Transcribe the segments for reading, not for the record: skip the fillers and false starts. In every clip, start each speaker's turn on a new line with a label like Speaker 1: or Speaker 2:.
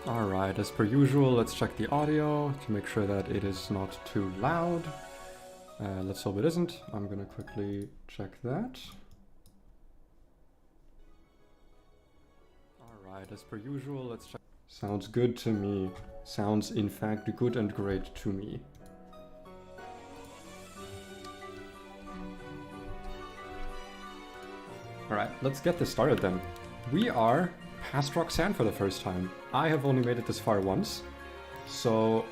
Speaker 1: Alright, as per usual, let's check the audio to make sure that it is not too loud. Let's hope it isn't. I'm gonna quickly check that. Alright, as per usual, let's check. Sounds good to me. Sounds in fact good and great to me. Alright, let's get this started then. We are past Roxanne for the first time. I have only made it this far once, so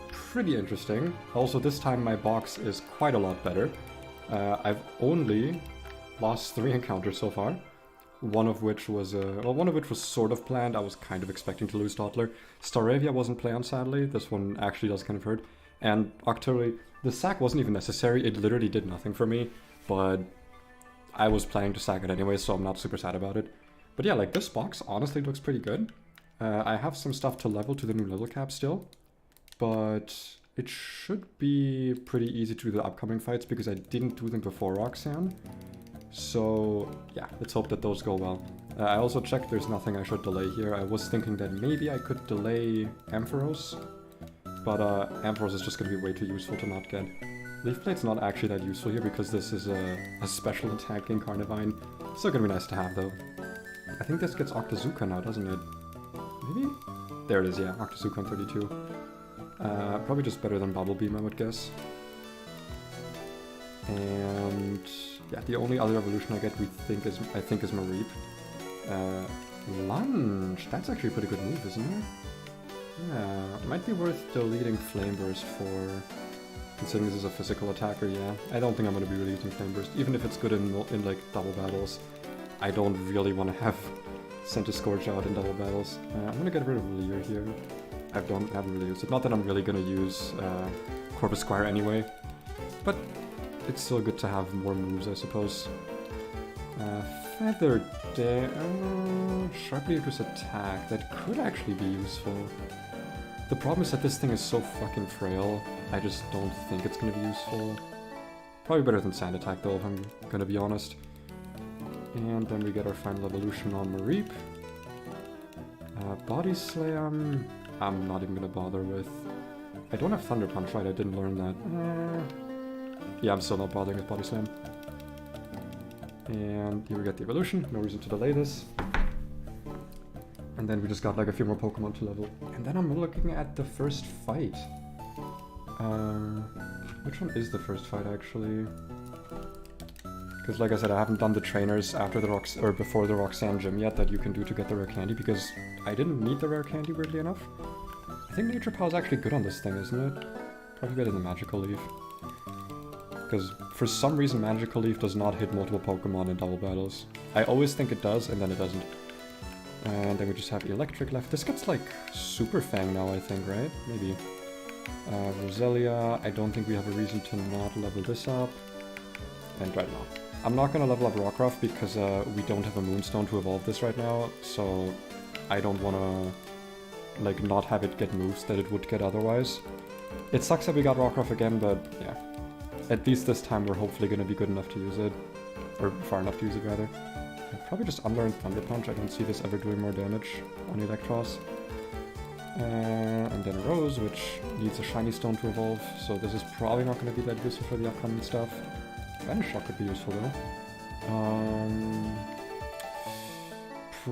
Speaker 1: pretty interesting. Also, this time my box is quite a lot better. I've only lost 3 encounters so far. One of which was sort of planned. I was kind of expecting to lose Dottler. Staravia wasn't planned, sadly. This one actually does kind of hurt. And Octory, the sack wasn't even necessary. It literally did nothing for me, but I was planning to sack it anyway, so I'm not super sad about it. But yeah, like, this box honestly looks pretty good. I have some stuff to level to the new level cap still, but it should be pretty easy to do the upcoming fights because I didn't do them before Roxanne. So yeah, let's hope that those go well. I also checked there's nothing I should delay here. I was thinking that maybe I could delay Ampharos, but Ampharos is just going to be way too useful to not get. Leaf Blade's not actually that useful here because this is a special attack in Carnivine. Still going to be nice to have though. I think this gets Octazooka now, doesn't it? Maybe? There it is, yeah, Octazooka on 32. Probably just better than Bubble Beam, I would guess. And yeah, the only other evolution I get I think is Mareep. Lunge! That's actually a pretty good move, isn't it? Yeah, it might be worth deleting Flame Burst for... Considering this is a physical attacker, yeah. I don't think I'm going to be really using Flame Burst, even if it's good in like double battles. I don't really want to have Centiskorch out in double battles. I'm going to get rid of Leer here. I haven't really used it. Not that I'm really going to use Corvus Squire anyway, but it's still good to have more moves, I suppose. Feather Sharply Reduce Attack. That could actually be useful. The problem is that this thing is so fucking frail. I just don't think it's going to be useful. Probably better than Sand Attack though, if I'm going to be honest. And then we get our final evolution on Mareep. Body Slam, I'm not even going to bother with. I don't have Thunder Punch, right? I didn't learn that. Yeah, I'm still not bothering with Body Slam. And here we get the evolution, no reason to delay this. And then we just got like a few more Pokemon to level. And then I'm looking at the first fight. Which one is the first fight actually? Because like I said, I haven't done the trainers after the before the Roxanne gym yet that you can do to get the rare candy because I didn't need the rare candy weirdly enough. I think Nature Power is actually good on this thing, isn't it? Probably better than Magical Leaf. Because for some reason Magical Leaf does not hit multiple Pokemon in double battles. I always think it does, and then it doesn't. And then we just have Electric left. This gets like Super Fang now, I think, right? Maybe. Roselia, I don't think we have a reason to not level this up. And right now. I'm not gonna level up Rockruff because we don't have a Moonstone to evolve this right now, so I don't wanna like not have it get moves that it would get otherwise. It sucks that we got Rockruff again, but yeah. At least this time we're hopefully gonna be good enough to use it. Or far enough to use it, rather. I'll probably just unlearn Thunder Punch. I don't see this ever doing more damage on Electros. And then Rose, which needs a Shiny Stone to evolve, so this is probably not going to be that useful for the upcoming stuff. Vanish Shock could be useful though.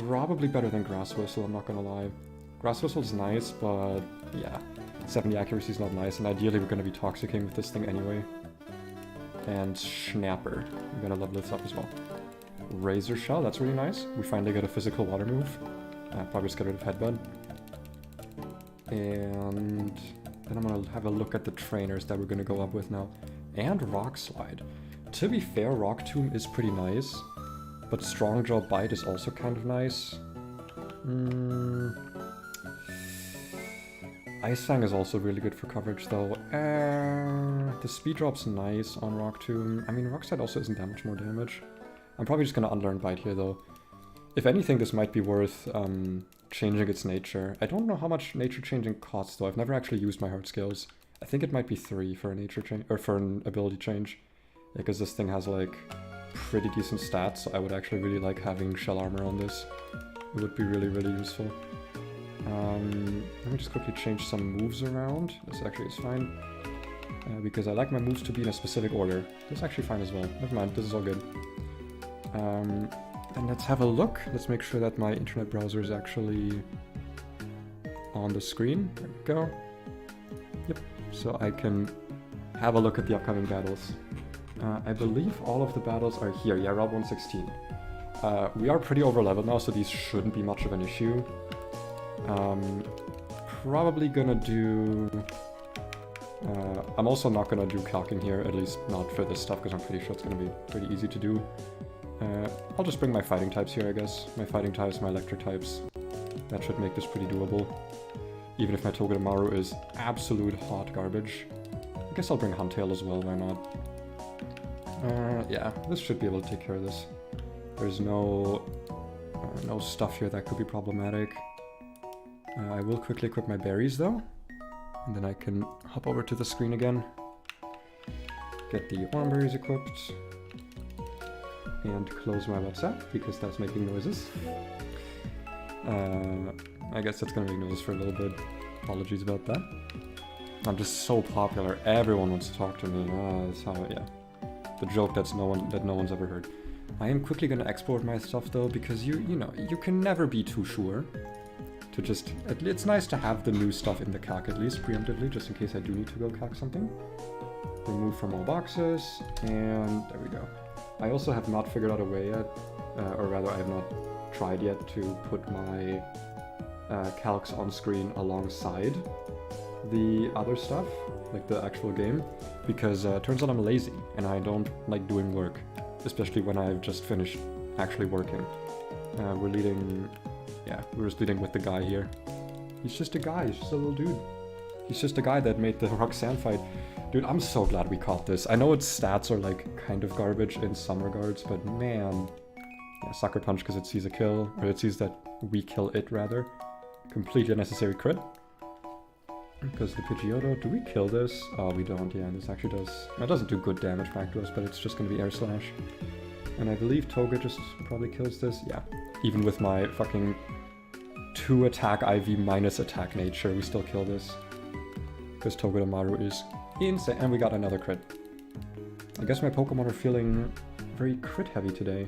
Speaker 1: Probably better than Grass Whistle, I'm not going to lie. Grass Whistle's nice, but yeah, 70 accuracy is not nice, and ideally we're going to be Toxicking with this thing anyway. And Schnapper, we're going to level this up as well. Razor Shell, that's really nice. We finally get a physical water move. Probably just get rid of Headbutt. And then I'm going to have a look at the trainers that we're going to go up with now. And Rock Slide. To be fair, Rock Tomb is pretty nice, but Strong Jaw Bite is also kind of nice. Ice Fang is also really good for coverage though. The speed drop's nice on Rock Tomb. I mean, Rock Slide also isn't that much more damage. I'm probably just going to unlearn Bite here though. If anything, this might be worth changing its nature. I don't know how much nature changing costs though. I've never actually used my heart skills. I think it might be 3 for a nature change, or for an ability change. Because this thing has like pretty decent stats, so I would actually really like having shell armor on this. It would be really, really useful. Let me just quickly change some moves around. This actually is fine. Because I like my moves to be in a specific order. This is actually fine as well. Never mind, this is all good. Then let's have a look. Let's make sure that my internet browser is actually on the screen. There we go. Yep, so I can have a look at the upcoming battles. I believe all of the battles are here. Yeah, Route 116. We are pretty over leveled now, so these shouldn't be much of an issue. Probably gonna do... I'm also not gonna do calcing here, at least not for this stuff, because I'm pretty sure it's gonna be pretty easy to do. I'll just bring my fighting types here, I guess. My fighting types, my electric types. That should make this pretty doable. Even if my Togedemaru is absolute hot garbage. I guess I'll bring Huntail as well, why not? Yeah, this should be able to take care of this. There's no stuff here that could be problematic. I will quickly equip my berries though. And then I can hop over to the screen again. Get the oranberries equipped. And close my WhatsApp, because that's making noises. I guess that's gonna make noises for a little bit. Apologies about that. I'm just so popular. Everyone wants to talk to me. That's how, yeah. The joke that no one's ever heard. I am quickly gonna export my stuff though, because you know, you can never be too sure. To just, it's nice to have the new stuff in the calc at least preemptively, just in case I do need to go calc something. Remove from all boxes, and there we go. I also have not figured out a way yet, or rather I have not tried yet to put my calcs on screen alongside the other stuff, like the actual game, because turns out I'm lazy and I don't like doing work, especially when I've just finished actually working. We're just leading with the guy here. He's just a guy, he's just a little dude. He's just a guy that made the Roxanne fight. Dude, I'm so glad we caught this. I know its stats are like kind of garbage in some regards, but man. Yeah, Sucker Punch because it sees a kill, or it sees that we kill it rather. Completely unnecessary crit. Because the Pidgeotto, do we kill this? Oh, we don't, yeah, this actually does... It doesn't do good damage back to us, but it's just gonna be Air Slash. And I believe Toga just probably kills this, yeah. Even with my fucking 2 attack IV minus attack nature, we still kill this. Because Togedemaru is insane, and we got another crit. I guess my Pokemon are feeling very crit heavy today.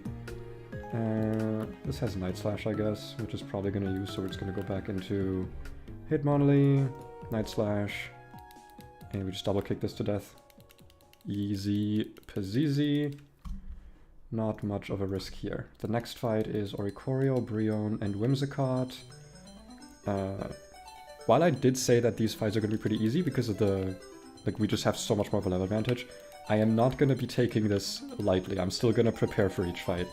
Speaker 1: This has Night Slash, I guess, which is probably going to use, so we're just going to go back into Hitmonlee, Night Slash, and we just double kick this to death. Easy peasy. Not much of a risk here. The next fight is Oricorio, Brionne, and Whimsicott. While I did say that these fights are going to be pretty easy because of the... Like, we just have so much more of a level advantage, I am not going to be taking this lightly. I'm still going to prepare for each fight.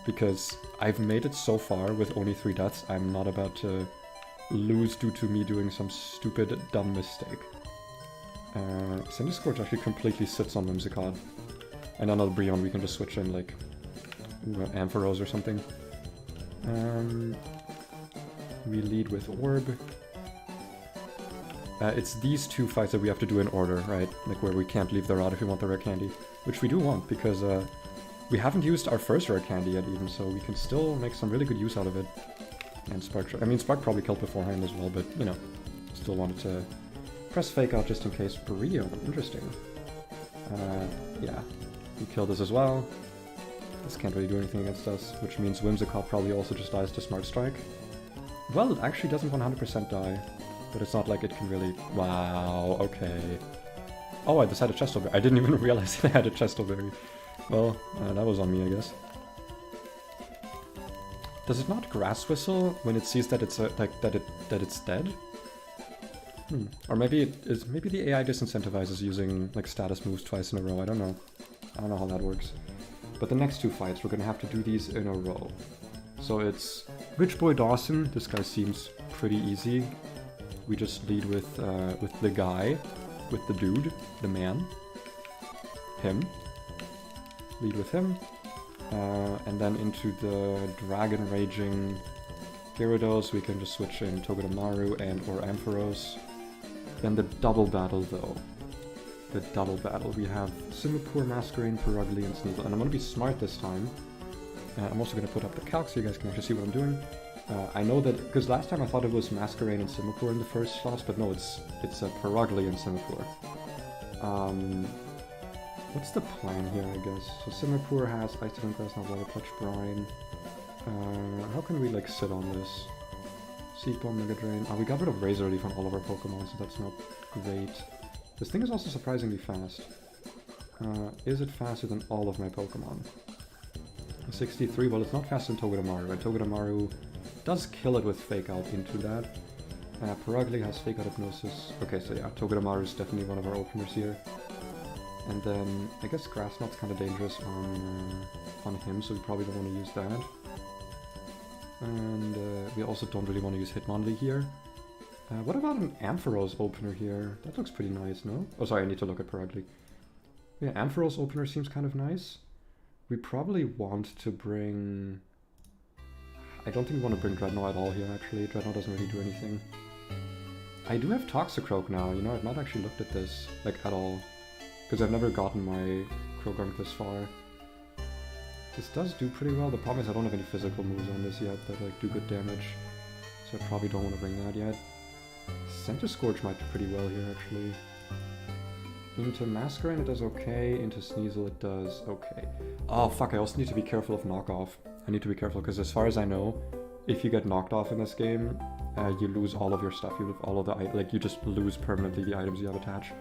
Speaker 1: Because I've made it so far with only 3 deaths, I'm not about to lose due to me doing some stupid, dumb mistake. Centiskorch actually completely sits on Whimsicott. And another Brionne, we can just switch in, like, Ampharos or something. We lead with Orb. It's these 2 fights that we have to do in order, right? Like, where we can't leave the route if we want the rare candy. Which we do want, because we haven't used our first rare candy yet even, so we can still make some really good use out of it. And Spark... I mean, Spark probably killed beforehand as well, but, you know, still wanted to press Fake Out just in case. Brionne, interesting. Yeah. We kill this as well. This can't really do anything against us, which means Whimsicott probably also just dies to Smart Strike. Well, it actually doesn't 100% die, but it's not like it can really... Wow, okay. Oh, I just had a Chesto-Berry. I didn't even realize I had a Chesto-Berry. Well, that was on me, I guess. Does it not Grass Whistle when it sees that it's that it's dead? Or maybe it is. Maybe the AI disincentivizes using like status moves twice in a row. I don't know. I don't know how that works. But the next 2 fights, we're gonna have to do these in a row. So it's Rich Boy Dawson. This guy seems pretty easy. We just lead with the guy, with the dude, the man, him. Lead with him, and then into the Dragon Raging Gyarados, we can just switch in Togedemaru and or Ampharos. Then the double battle though. The double battle. We have Singapore, Masquerain, Perugly, and Sneasel. And I'm going to be smart this time. I'm also going to put up the calc so you guys can actually see what I'm doing. I know that, because last time I thought it was Masquerain and Simipour in the first slots, but no, it's Perugly and Simipour. What's the plan here, I guess? So Simipour has Ice Type Grass, now Water Touch, Brine. How can we like sit on this? Seed Bomb, Mega Drain. We got rid of Razor Leaf on all of our Pokemon, so that's not great. This thing is also surprisingly fast. Is it faster than all of my Pokemon? 63, well it's not faster than Togedemaru, and Togedemaru does kill it with Fake Out into that. Perugly has Fake Out Hypnosis. Okay, so yeah, Togedemaru is definitely one of our openers here. And then, I guess Grass Knot's kind of dangerous on him, so we probably don't want to use that. And we also don't really want to use Hitmonlee here. What about an Ampharos opener here? That looks pretty nice, no? Oh, sorry, I need to look at Perugly. Yeah, Ampharos opener seems kind of nice. We probably want to bring... I don't think we want to bring Dreadnought at all here, actually. Dreadnought doesn't really do anything. I do have Toxicroak now, you know, I've not actually looked at this, like, at all. Because I've never gotten my Croagunk this far. This does do pretty well. The problem is I don't have any physical moves on this yet that like do good damage. So I probably don't want to bring that yet. Centiskorch might do pretty well here actually. Into Masquerain it does okay, into Sneasel it does okay. Oh fuck, I also need to be careful of knockoff. I need to be careful because as far as I know, if you get knocked off in this game, you lose all of your stuff. You lose all of the like you just lose permanently the items you have attached.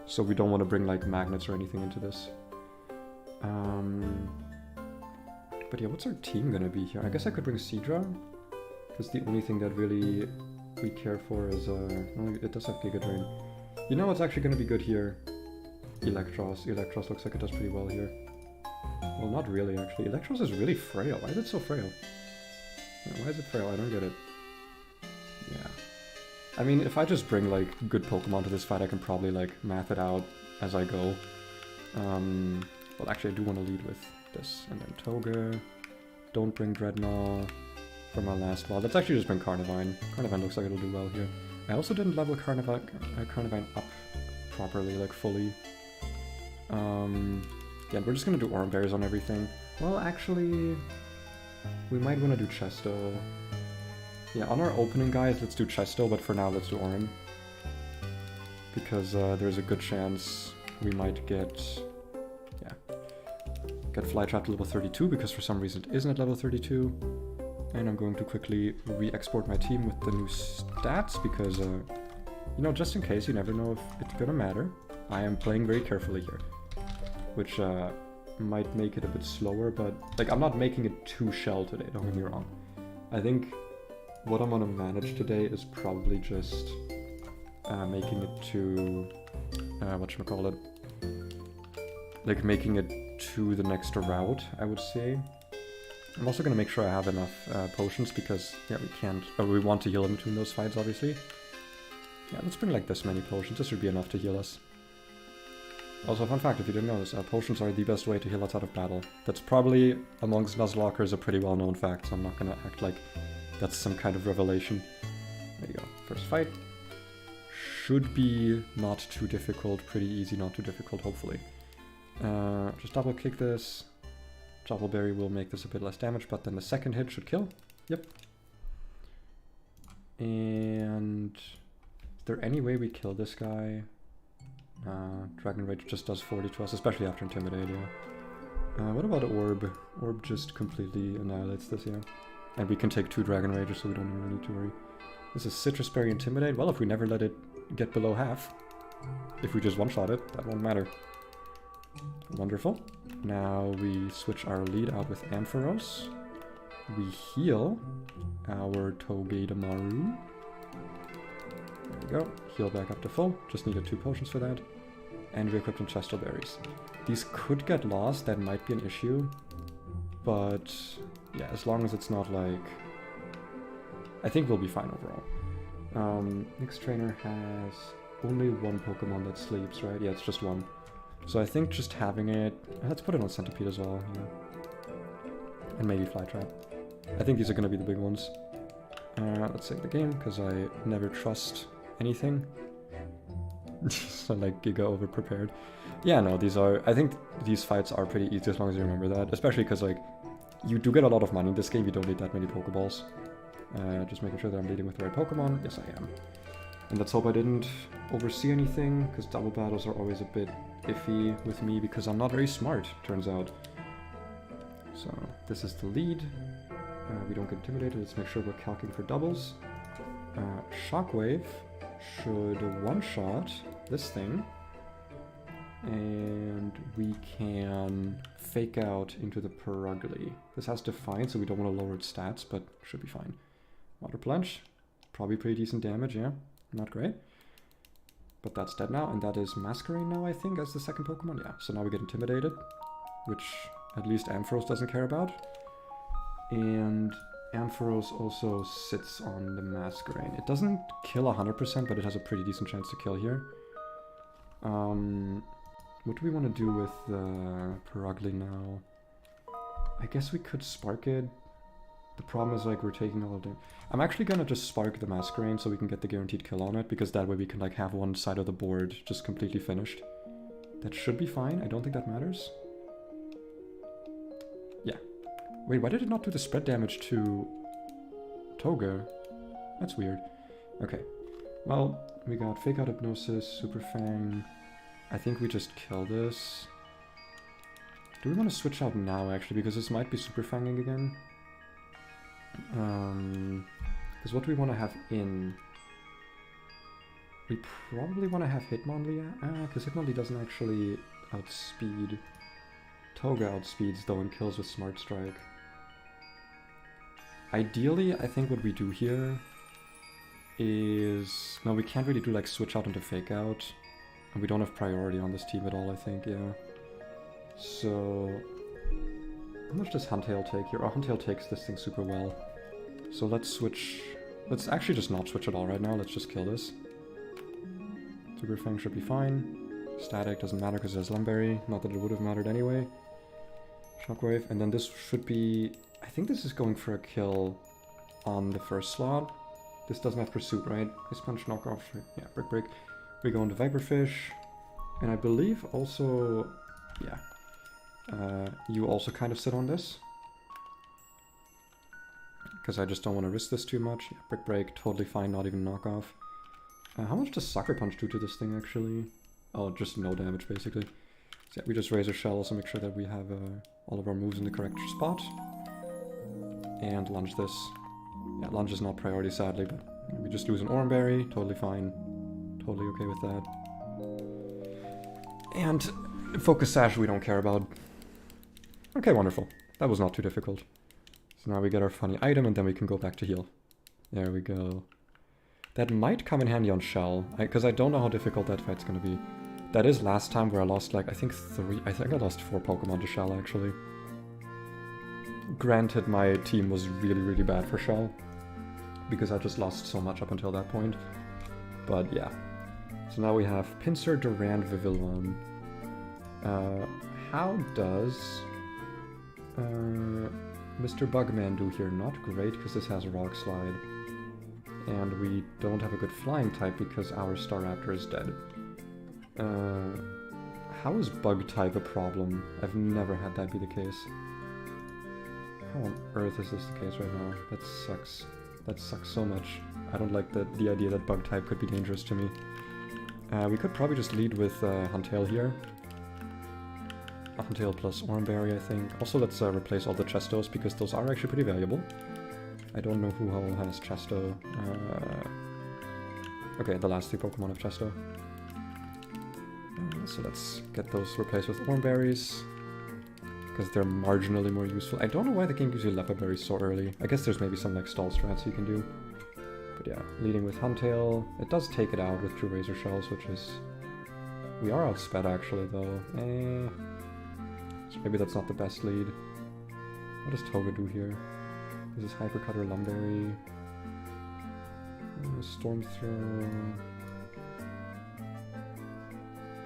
Speaker 1: So we don't want to bring like magnets or anything into this. But yeah, what's our team gonna be here? I guess I could bring Seadra, because the only thing that really we care for is no, it does have Giga Drain. You know what's actually gonna be good here? Electros. Electros looks like it does pretty well here. Well, not really actually. Electros is really frail. Why is it so frail? Yeah, why is it frail? I don't get it. Yeah. I mean, if I just bring like good Pokemon to this fight, I can probably like math it out as I go. Well, actually, I do want to lead with this, and then Toga. Don't bring Dreadnought for my last ball. Let's actually just bring Carnivine. Carnivine looks like it'll do well here. I also didn't level Carnivine up properly, like fully. Yeah, we're just gonna do Oran Berries on everything. Well, actually, we might want to do Chesto. Yeah, on our opening guys, let's do Chesto, but for now, let's do Oran. Because there's a good chance we might get Flytrap to level 32, because for some reason it isn't at level 32. And I'm going to quickly re-export my team with the new stats, because, you know, just in case, you never know if it's gonna matter. I am playing very carefully here, which might make it a bit slower, but, like, I'm not making it too shell today, don't get me wrong. I think what I'm gonna manage today is probably just making it to, whatchamacallit, like making it to the next route, I would say. I'm also gonna make sure I have enough potions, because, yeah, we want to heal in between those fights, obviously. Yeah, let's bring like this many potions, this should be enough to heal us. Also, fun fact, if you didn't know this, potions are the best way to heal us out of battle. That's probably, amongst Nuzlockers, a pretty well-known fact, so I'm not gonna act like that's some kind of revelation. There you go, first fight. Should be not too difficult, pretty easy, not too difficult, hopefully. Just double kick this. Chople Berry will make this a bit less damage, but then the second hit should kill. Yep. And is there any way we kill this guy? Dragon Rage just does 40 to us, especially after Intimidate, yeah. What about Orb? Orb just completely annihilates this, yeah. And we can take 2 Dragon Rages, so we don't even need to worry. This is Citrus Berry Intimidate. Well, if we never let it get below half, if we just one-shot it, that won't matter. Wonderful. Now we switch our lead out with Ampharos. We heal our Togedemaru. There we go. Heal back up to full. Just needed 2 potions for that. And we equipped on Chesto Berries. These could get lost, that might be an issue. But yeah, as long as it's not like... I think we'll be fine overall. Next trainer has only 1 Pokemon that sleeps, right? Yeah, it's just 1. So I think just having it... Let's put it on Centipede as well, yeah. And maybe Flytrap. I think these are going to be the big ones. Let's save the game, because I never trust anything. So like Giga over-prepared. Yeah, no, these are... I think these fights are pretty easy as long as you remember that. Especially because like, you do get a lot of money in this game, you don't need that many Pokeballs. Just making sure that I'm leading with the right Pokemon. Yes, I am. And let's hope I didn't oversee anything, because double battles are always a bit iffy with me, because I'm not very smart, turns out. So, this is the lead. We don't get intimidated, let's make sure we're calcing for doubles. Shockwave should one-shot this thing. And we can fake out into the Perugly. This has Define, so we don't want to lower its stats, but should be fine. Water Plunge, probably pretty decent damage, yeah. Not great. But that's dead now, and that is Masquerain now, I think, as the second Pokemon. Yeah, so now we get Intimidated, which at least Ampharos doesn't care about. And Ampharos also sits on the Masquerain. It doesn't kill 100%, but it has a pretty decent chance to kill here. What do we want to do with the Perugly now? I guess we could Spark it. The problem is, like, we're taking all of them. I'm actually gonna just Spark the Masquerain so we can get the guaranteed kill on it, because that way we can, like, have one side of the board just completely finished. That should be fine. I don't think that matters. Yeah. Wait, why did it not do the spread damage to Toga? That's weird. Okay. Well, we got Fake Out Hypnosis, Super Fang. I think we just kill this. Do we want to switch out now, actually? Because this might be Super Fanging again. Because what do we want to have in? We probably want to have Hitmonlee. Because Hitmonlee doesn't actually outspeed. Toga outspeeds, though, and kills with Smart Strike. Ideally, I think what we do here is... No, we can't really do, like, switch out into Fake Out. And we don't have priority on this team at all, I think, yeah. So... How much does Huntail take here? Oh, Huntail takes this thing super well. So let's switch... Let's actually just not switch at all right now. Let's just kill this. Super Fang should be fine. Static doesn't matter because it has Lumberry. Not that it would have mattered anyway. Shockwave. And then this should be... I think this is going for a kill on the first slot. This doesn't have Pursuit, right? Ice Punch, Knockoff. Yeah, Brick Break. We go into Viperfish. And I believe also... Yeah. You also kind of sit on this. Because I just don't want to risk this too much. Yeah, Brick Break, totally fine, not even Knockoff. How much does Sucker Punch do to this thing, actually? Oh, just no damage, basically. So yeah, we just Razor Shell, also make sure that we have all of our moves in the correct spot. And Lunge this. Yeah, Lunge is not priority, sadly, but we just lose an Oranberry, totally fine. Totally okay with that. And Focus Sash we don't care about. Okay, wonderful. That was not too difficult. So now we get our funny item and then we can go back to heal. There we go. That might come in handy on Chelle, because I don't know how difficult that fight's gonna be. That is last time where I lost like, I think I lost 4 Pokemon to Chelle actually. Granted, my team was really, really bad for Chelle, because I just lost so much up until that point. But yeah. So now we have Pinsir, Durant, Vivillon. How does Mr. Bugman do here? Not great, because this has a Rock Slide. And we don't have a good flying type because our Staraptor is dead. How is Bug type a problem? I've never had that be the case. How on earth is this the case right now? That sucks. That sucks so much. I don't like the idea that Bug type could be dangerous to me. We could probably just lead with Huntail here. Huntail plus Oranberry, I think. Also, let's replace all the Chestos, because those are actually pretty valuable. I don't know who all has Chesto. Okay, the last 3 Pokemon have Chesto. So let's get those replaced with Oranberries, because they're marginally more useful. I don't know why the game gives you Leopard Berries so early. I guess there's maybe some like stall strats you can do. But yeah, leading with Huntail. It does take it out with 2 Razor Shells, which is... We are outsped actually, though. So maybe that's not the best lead. What does Toga do here? This is Hyper Cutter, Lumberry. Storm Throw.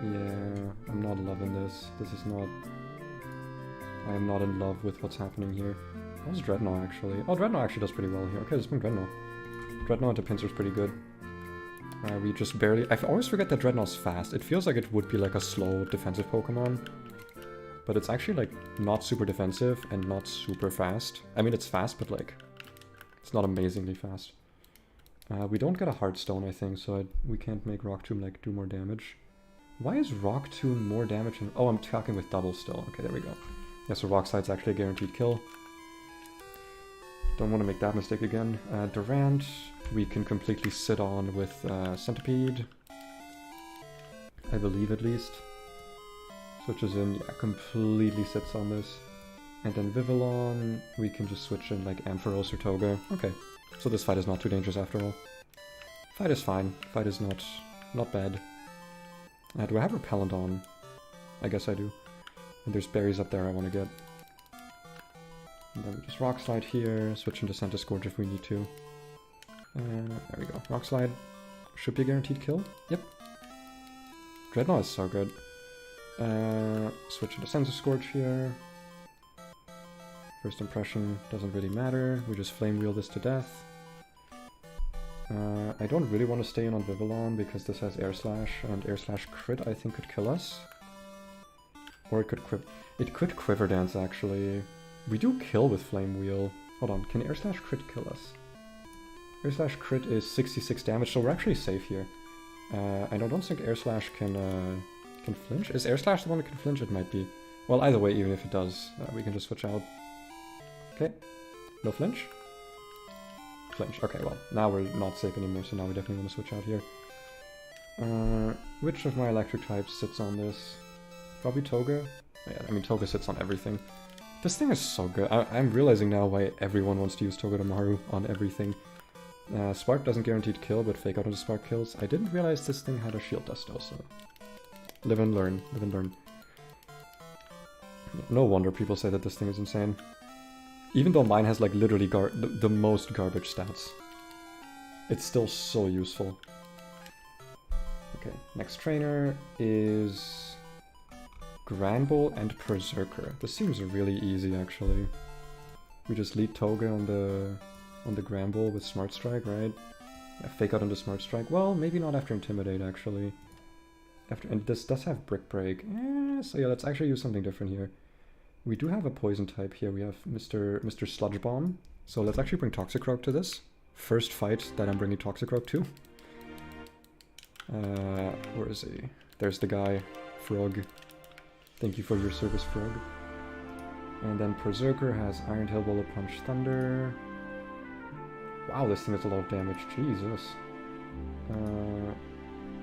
Speaker 1: Yeah, I'm not loving this. This is not... I am not in love with what's happening here. How's Dreadnought actually? Oh, Dreadnought actually does pretty well here. Okay, let's bring Dreadnought. Dreadnought into Pinsir's pretty good. We just barely... I always forget that Dreadnought's fast. It feels like it would be like a slow defensive Pokemon. But it's actually like not super defensive and not super fast. I mean, it's fast, but like It's not amazingly fast. We don't get a Heartstone, I think, so we can't make Rock Tomb like do more damage. Why is Rock Tomb more damage? Oh, I'm talking with double still. Okay, there we go. Yeah, so Rock Slide's actually a guaranteed kill. Don't want to make that mistake again. Durant, we can completely sit on with Centipede. I believe at least. Switches in, yeah, completely sits on this. And then Vivillon, we can just switch in like Ampharos or Toga. Okay, so this fight is not too dangerous after all. Fight is fine. Fight is not bad. Do I have Repellent on? I guess I do. And there's berries up there I want to get. And then we just Rock Slide here, switch into Centiscourge if we need to. There we go. Rock Slide should be a guaranteed kill. Yep. Dreadnought is so good. Switch into Centiscourge here. First impression doesn't really matter. We just Flame Wheel this to death. I don't really want to stay in on Vivillon because this has Air Slash, and Air Slash crit I think could kill us. Or it could Quiver Dance actually. We do kill with Flame Wheel. Hold on, can Air Slash crit kill us? Air Slash crit is 66 damage, so we're actually safe here. I don't think Air Slash can flinch. Is Air Slash the one that can flinch? It might be. Well, either way, even if it does, we can just switch out. Okay, no flinch. Flinch. Okay, well, now we're not safe anymore, so now we definitely want to switch out here. Which of my electric types sits on this? Probably Toga? Yeah, I mean, Toga sits on everything. This thing is so good. I'm realizing now why everyone wants to use Togedemaru on everything. Spark doesn't guaranteed kill, but Fake Out into Spark kills. I didn't realize this thing had a shield dust also. Live and learn. Live and learn. No wonder people say that this thing is insane. Even though mine has like literally the most garbage stats. It's still so useful. Okay, next trainer is Granbull and Berserker. This seems really easy actually. We just lead Toga on the Granbull with Smart Strike, right? Yeah, Fake Out into Smart Strike. Well, maybe not after Intimidate actually. And this does have Brick Break. So yeah, let's actually use something different here. We do have a poison type here. We have Mr. Sludge Bomb. So let's actually bring Toxicroak to this. First fight that I'm bringing Toxicroak to. Where is he? There's the guy. Frog. Thank you for your service, Frog. And then Berserker has Iron Tail, Bullet Punch, Thunder. Wow, this thing has a lot of damage. Jesus.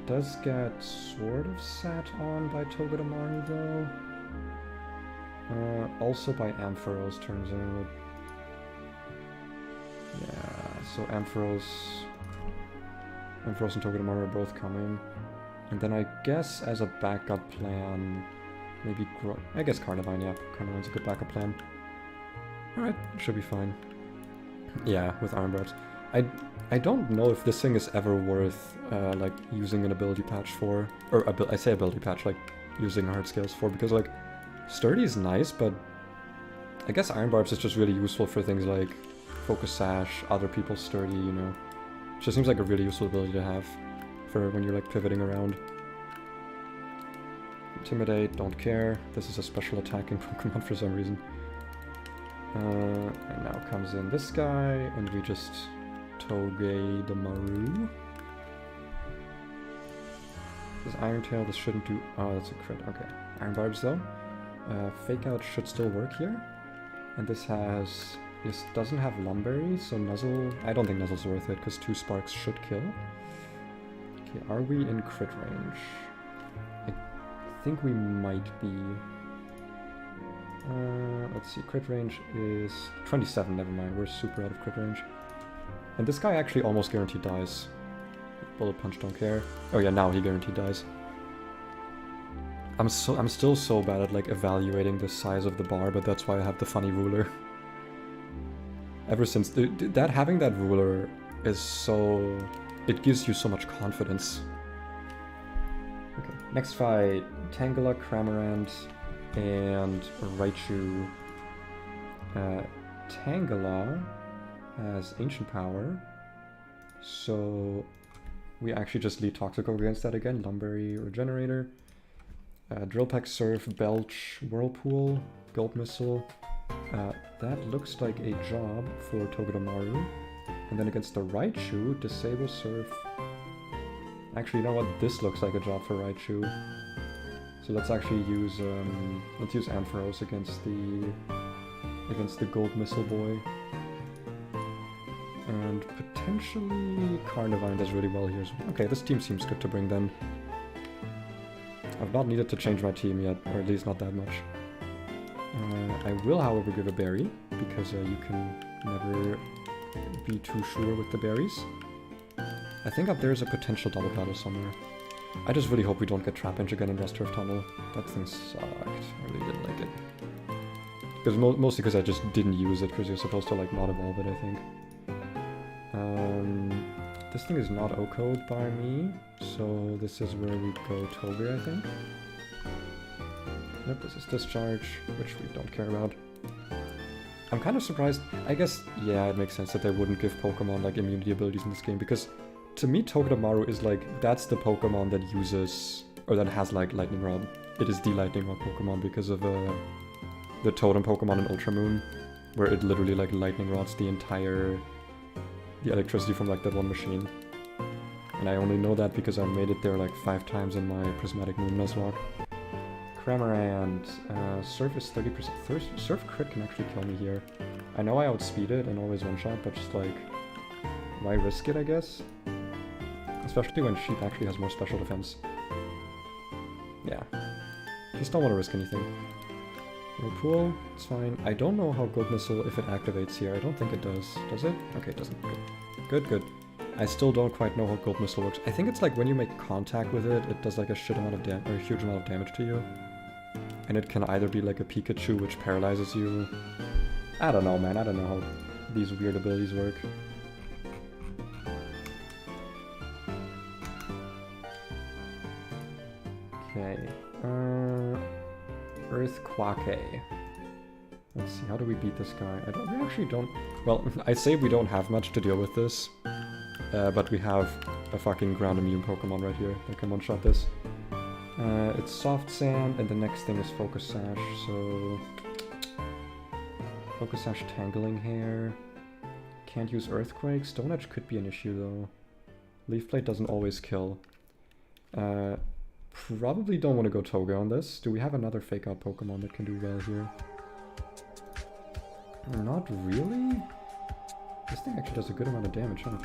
Speaker 1: Does get Sword of Sat on by Togedemaru though. Also by Ampharos, turns out. Yeah, so Ampharos and Togedemaru are both coming. And then I guess as a backup plan, maybe I guess Carnivine, yeah. Carnivine's a good backup plan. Alright, should be fine. Yeah, with Armbreath. I don't know if this thing is ever worth like using an ability patch for, or I say ability patch, like using hard scales for, because like Sturdy is nice, but I guess Iron Barbs is just really useful for things like Focus Sash, other people's Sturdy, you know. It just seems like a really useful ability to have for when you're like pivoting around. Intimidate, don't care. This is a special attacking Pokemon for some reason. And now comes in this guy, and we just Togedemaru. This Iron Tail, this shouldn't do... Oh, that's a crit. Okay. Iron Barbs though. Fake Out should still work here. And this doesn't have Lumberry, so Nuzzle... I don't think Nuzzle's worth it, because 2 Sparks should kill. Okay, are we in crit range? I think we might be. Let's see, crit range is 27, never mind, we're super out of crit range. And this guy actually almost guaranteed dies. Bullet Punch, don't care. Oh yeah, now he guaranteed dies. I'm still so bad at like evaluating the size of the bar, but that's why I have the funny ruler. Ever since having that ruler is so... it gives you so much confidence. Okay, next fight, Tangela, Cramorant, and Raichu. Tangela has Ancient Power, so we actually just lead Toxicroak against that again. Lumberry, Regenerator. Drill Peck, Surf, Belch, Whirlpool, Gold Missile. That looks like a job for Togedemaru. And then against the Raichu, disable Surf. Actually, you know what? This looks like a job for Raichu. So let's actually use Ampharos against the Gold Missile Boy. And potentially Carnivine does really well here as well. Okay, this team seems good to bring then. I've not needed to change my team yet, or at least not that much. I will, however, give a berry, because you can never be too sure with the berries. I think up there is a potential double battle somewhere. I just really hope we don't get Trapinch again in Rust Turf Tunnel. That thing sucked. I really didn't like it. Because mostly because I just didn't use it, because you're supposed to like not evolve it, I think. This thing is not O-code by me, so this is where we go Toger, I think. Nope, this is Discharge, which we don't care about. I'm kind of surprised. I guess, yeah, it makes sense that they wouldn't give Pokemon like immunity abilities in this game, because to me Togedemaru is like, that's the Pokemon that uses, or that has like Lightning Rod. It is the Lightning Rod Pokemon because of the Totem Pokemon in Ultra Moon, where it literally like Lightning Rods the electricity from like that one machine. And I only know that because I made it there like 5 times in my Prismatic Moon Nuzlocke. Cramorant, Surf is 30%. Surf crit can actually kill me here. I know I outspeed it and always one-shot, but just like, why risk it, I guess? Especially when Sheep actually has more special defense. Yeah. Just don't want to risk anything. Whirlpool, it's fine. I don't know how Gold Missile, if it activates here. I don't think it does. Does it? Okay, it doesn't. Good. Good, good. I still don't quite know how Gold Missile works. I think it's like when you make contact with it, it does like a shit amount of damage, or a huge amount of damage to you. And it can either be like a Pikachu, which paralyzes you. I don't know, man. I don't know how these weird abilities work. Okay. Earthquake. Let's see, how do we beat this guy? We actually don't... Well, I say we don't have much to deal with this. But we have a fucking ground immune Pokemon right here that can one-shot this. It's Soft Sand, and the next thing is Focus Sash, so... Focus Sash Tangling Hair. Can't use Earthquake. Stone Edge could be an issue, though. Leaf Blade doesn't always kill. Probably don't want to go Toga on this. Do we have another Fake-Out Pokemon that can do well here? Not really? This thing actually does a good amount of damage, huh?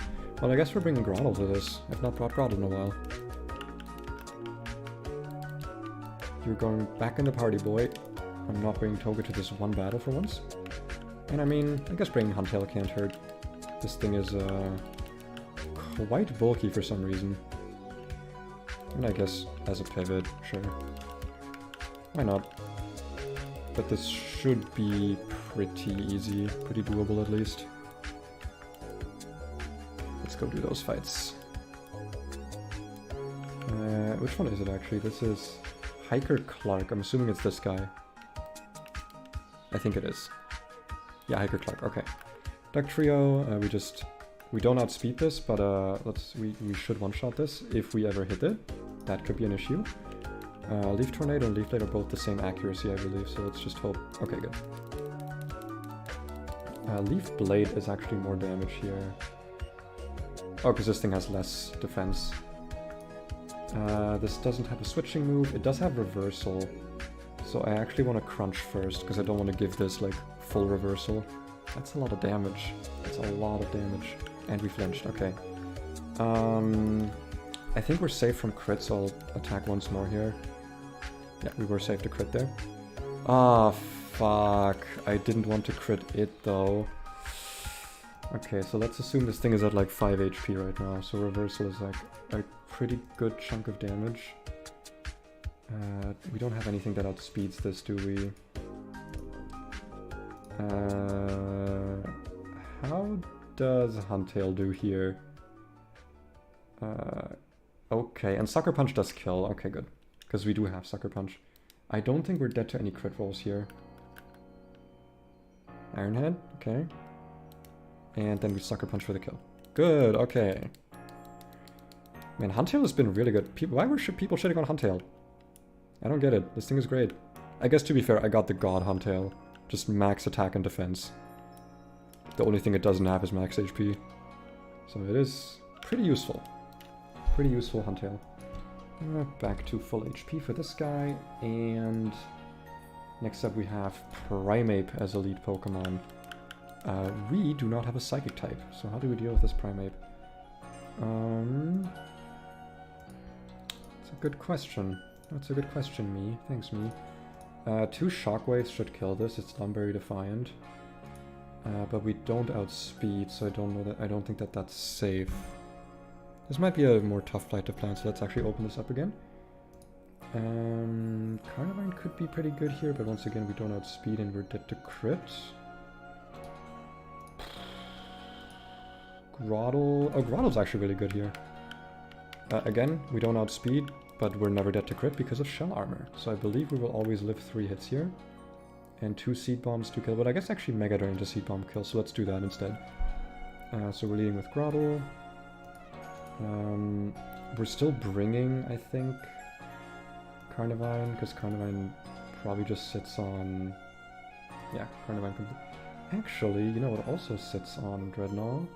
Speaker 1: Well, I guess we're bringing Groudle to this. I've not brought Groudle in a while. You're going back in the party, boy. I'm not bringing Toga to this one battle for once. And I mean, I guess bringing Huntail can't hurt. This thing is quite bulky for some reason. And I guess as a pivot, sure. Why not? But this should be pretty easy, pretty doable at least. Let's go do those fights. Which one is it actually? This is Hiker Clark. I'm assuming it's this guy. I think it is. Yeah, Hiker Clark. Okay. Duck Trio. We don't outspeed this, but we should one-shot this if we ever hit it. That could be an issue. Leaf Tornado and Leaf Blade are both the same accuracy, I believe, so let's just hope. Okay, good. Leaf Blade is actually more damage here. Oh, because this thing has less defense. This doesn't have a switching move. It does have reversal. So I actually want to crunch first, because I don't want to give this, like, full reversal. That's a lot of damage. That's a lot of damage. And we flinched, okay. I think we're safe from crits, so I'll attack once more here. Yeah, we were safe to crit there. Ah, fuck. I didn't want to crit it, though. Okay, so let's assume this thing is at like 5 HP right now, so reversal is like a pretty good chunk of damage. We don't have anything that outspeeds this, do we? How does Huntail do here? Okay, and Sucker Punch does kill. Okay, good. Because we do have Sucker Punch. I don't think we're dead to any crit rolls here. Iron Head, okay. And then we Sucker Punch for the kill. Good, okay. Man, Huntail has been really good. Why were people shitting on Huntail? I don't get it. This thing is great. I guess to be fair, I got the God Huntail. Just max attack and defense. The only thing it doesn't have is max HP. So it is pretty useful. Pretty useful Huntail. Back to full HP for this guy, and next up we have Primeape as a lead Pokemon. We do not have a Psychic type, so how do we deal with this Primeape? It's a good question. That's a good question, me. Thanks, me. 2 Shockwaves should kill this. It's Lumberry Defiant. But we don't outspeed, so I don't think that that's safe. This might be a more tough flight to plan, so let's actually open this up again. Carnivine could be pretty good here, but once again we don't outspeed and we're dead to crit. Groddle... Oh, Groddle's actually really good here. Again, we don't outspeed, but we're never dead to crit because of shell armor. So I believe we will always live 3 hits here. And 2 Seed Bombs to kill, but I guess actually Mega Drain to Seed Bomb kill, so let's do that instead. So we're leading with Groddle. We're still bringing, I think, Carnivine, because Carnivine probably just sits on... Yeah, Carnivine can... Actually, you know what also sits on Dreadnought?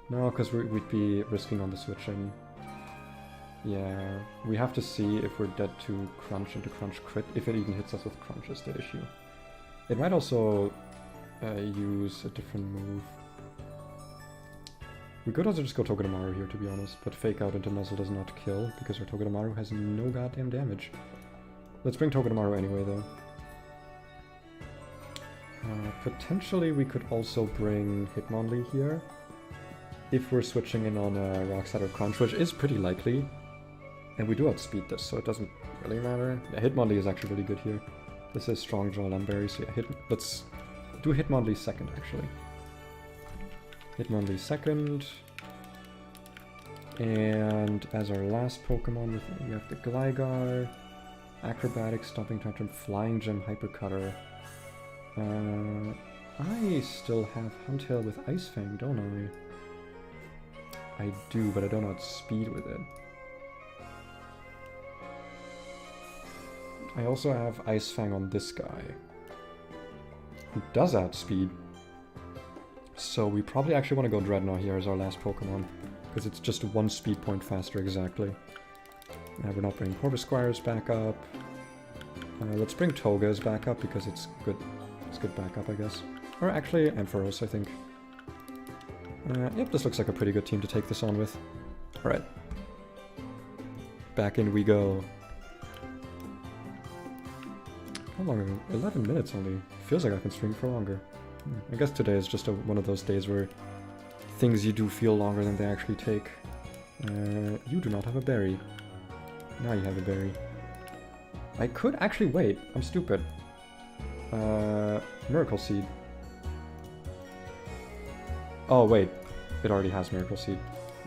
Speaker 1: No, because we'd be risking on the switch-in. Yeah, we have to see if we're dead to Crunch and to Crunch crit, if it even hits us with Crunch is the issue. It might also use a different move. We could also just go Togedemaru here, to be honest, but Fake Out into Nuzzle does not kill, because our Togedemaru has no goddamn damage. Let's bring Togedemaru anyway, though. Potentially we could also bring Hitmonlee here, if we're switching in on a Rock Slide or Crunch, which is pretty likely. And we do outspeed this, so it doesn't really matter. Yeah, Hitmonlee is actually really good here. This is Strong Jaw Lumberry, so yeah, let's do Hitmonlee second, actually. Hitmonlee second. And as our last Pokemon, we have the Gligar, Acrobatics, Stomping Tantrum, Flying Gem, Hypercutter. I still have Huntail with Ice Fang, don't I? I do, but I don't outspeed with it. I also have Ice Fang on this guy, who does outspeed. So we probably actually want to go Dreadnought here as our last Pokemon, because it's just 1 speed point faster exactly. We're not bringing Corvisquires back up. Let's bring Togas back up because it's good. It's good backup, I guess. Or actually, Ampharos, I think. Yep, this looks like a pretty good team to take this on with. Alright. Back in we go. How long? 11 minutes only. Feels like I can stream for longer. I guess today is just one of those days where things you do feel longer than they actually take. You do not have a berry. Now you have a berry. I could actually wait. I'm stupid. Miracle Seed. Oh, wait. It already has Miracle Seed.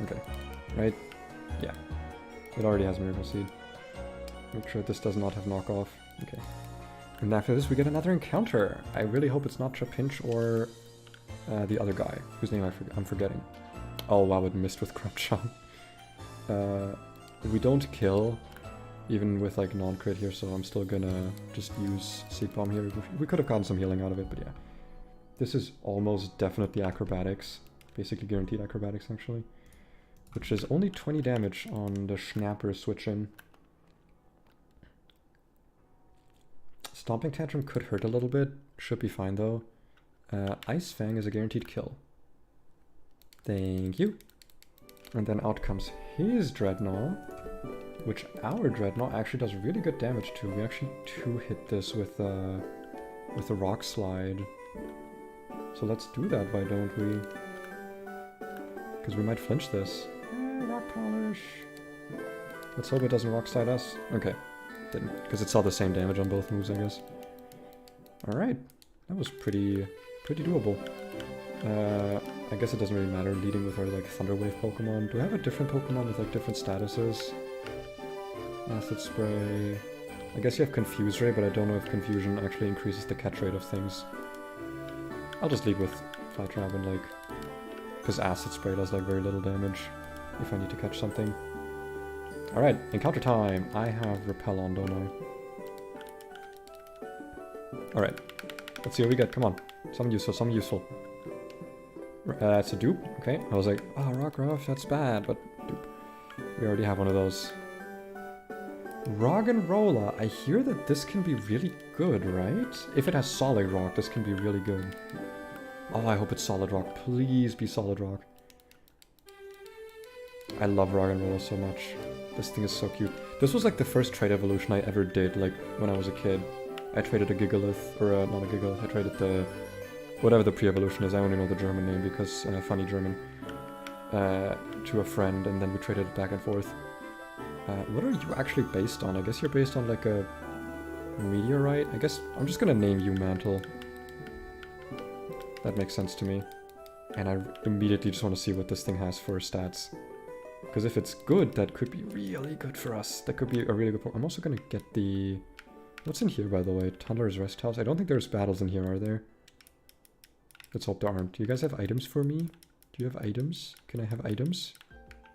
Speaker 1: Okay. Right? Yeah. It already has Miracle Seed. Make sure this does not have knockoff. Okay. And after this we get another encounter. I really hope it's not Trapinch or the other guy, whose name I'm forgetting. Oh wow, it missed with Crunch on. We don't kill, even with like non-crit here, so I'm still gonna just use Seed Bomb here. We could have gotten some healing out of it, but yeah. This is almost definitely Acrobatics. Basically guaranteed Acrobatics, actually. Which is only 20 damage on the Schnapper switch-in. Stomping Tantrum could hurt a little bit. Should be fine, though. Ice Fang is a guaranteed kill. Thank you. And then out comes his Dreadnought, which our Dreadnought actually does really good damage to. We actually 2-hit this with a Rock Slide. So let's do that, why don't we? Because we might flinch this. Rock Polish. Let's hope it doesn't Rock Slide us. Okay. Didn't, because it saw the same damage on both moves, I guess. Alright. That was pretty doable. I guess it doesn't really matter leading with our like Thunder Wave Pokemon. Do I have a different Pokemon with like different statuses? Acid Spray. I guess you have Confuse Ray, but I don't know if Confusion actually increases the catch rate of things. I'll just lead with Fly Trap and like... because Acid Spray does like very little damage if I need to catch something. Alright, encounter time! I have Repel on, don't I? Alright. Let's see what we get, come on. Something useful, something useful. It's a dupe. Okay. I was like, oh, Rockruff, that's bad, but dupe. We already have one of those. Roggenrola. I hear that this can be really good, right? If it has solid rock, this can be really good. Oh, I hope it's solid rock. Please be solid rock. I love Roggenrola so much. This thing is so cute. This was like the first trade evolution I ever did, like when I was a kid. I traded a Gigalith, or not a Gigalith, I traded the... whatever the pre-evolution is, I only know the German name because funny German. To a friend, and then we traded it back and forth. What are you actually based on? I guess you're based on like a meteorite? I guess I'm just gonna name you Mantle. That makes sense to me. And I immediately just want to see what this thing has for stats. Because if it's good, that could be really good for us. That could be a really good point. I'm also gonna get the... What's in here, by the way? Tunneler's Rest House? I don't think there's battles in here, are there? Let's hope there aren't. Do you guys have items for me? Do you have items? Can I have items?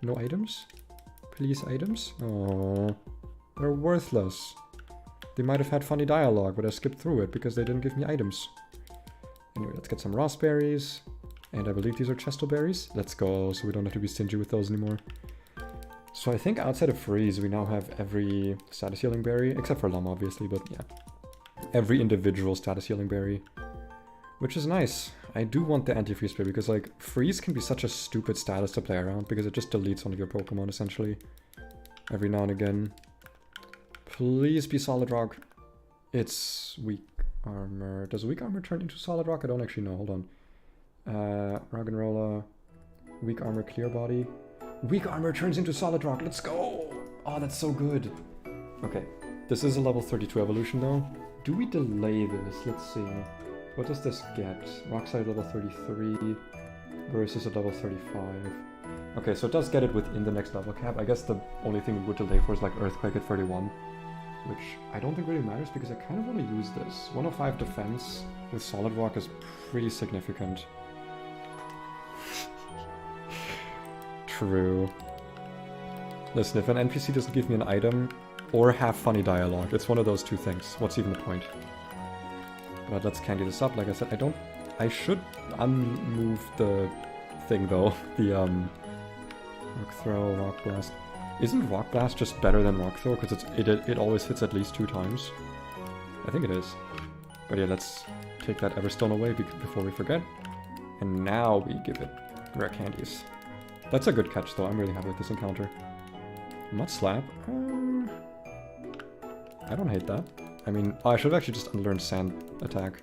Speaker 1: No items? Please, items? Oh, they're worthless. They might have had funny dialogue, but I skipped through it because they didn't give me items. Anyway, let's get some raspberries. And I believe these are chestoberries. Let's go, so we don't have to be stingy with those anymore. So I think outside of freeze, we now have every status healing berry, except for Llama, obviously, but yeah. Every individual status healing berry. Which is nice. I do want the anti-freeze berry because, like, freeze can be such a stupid status to play around because it just deletes one of your Pokemon, essentially. Every now and again. Please be solid rock. It's weak armor. Does weak armor turn into solid rock? I don't actually know. Hold on. Roggenrola. Weak armor, clear body. Weak armor turns into solid rock. Let's go! Oh, that's so good. Okay. This is a level 32 evolution, though. Do we delay this? Let's see. What does this get? Rock Slide level 33 versus a level 35. Okay, so it does get it within the next level cap. I guess the only thing we would delay for is like Earthquake at 31. Which I don't think really matters because I kind of want to use this. 105 defense with Solid Rock is pretty significant. True. Listen, if an NPC doesn't give me an item or have funny dialogue, it's one of those two things. What's even the point? But let's candy this up. Like I said, I should unmove the thing though. The Rock Throw, Rock Blast. Isn't Rock Blast just better than Rock Throw? Because it always hits at least 2 times. I think it is. But yeah, let's take that Everstone away before we forget. And now we give it rare candies. That's a good catch though. I'm really happy with this encounter. Mud Slap. I don't hate that. I mean, I should have actually just unlearned Sand Attack.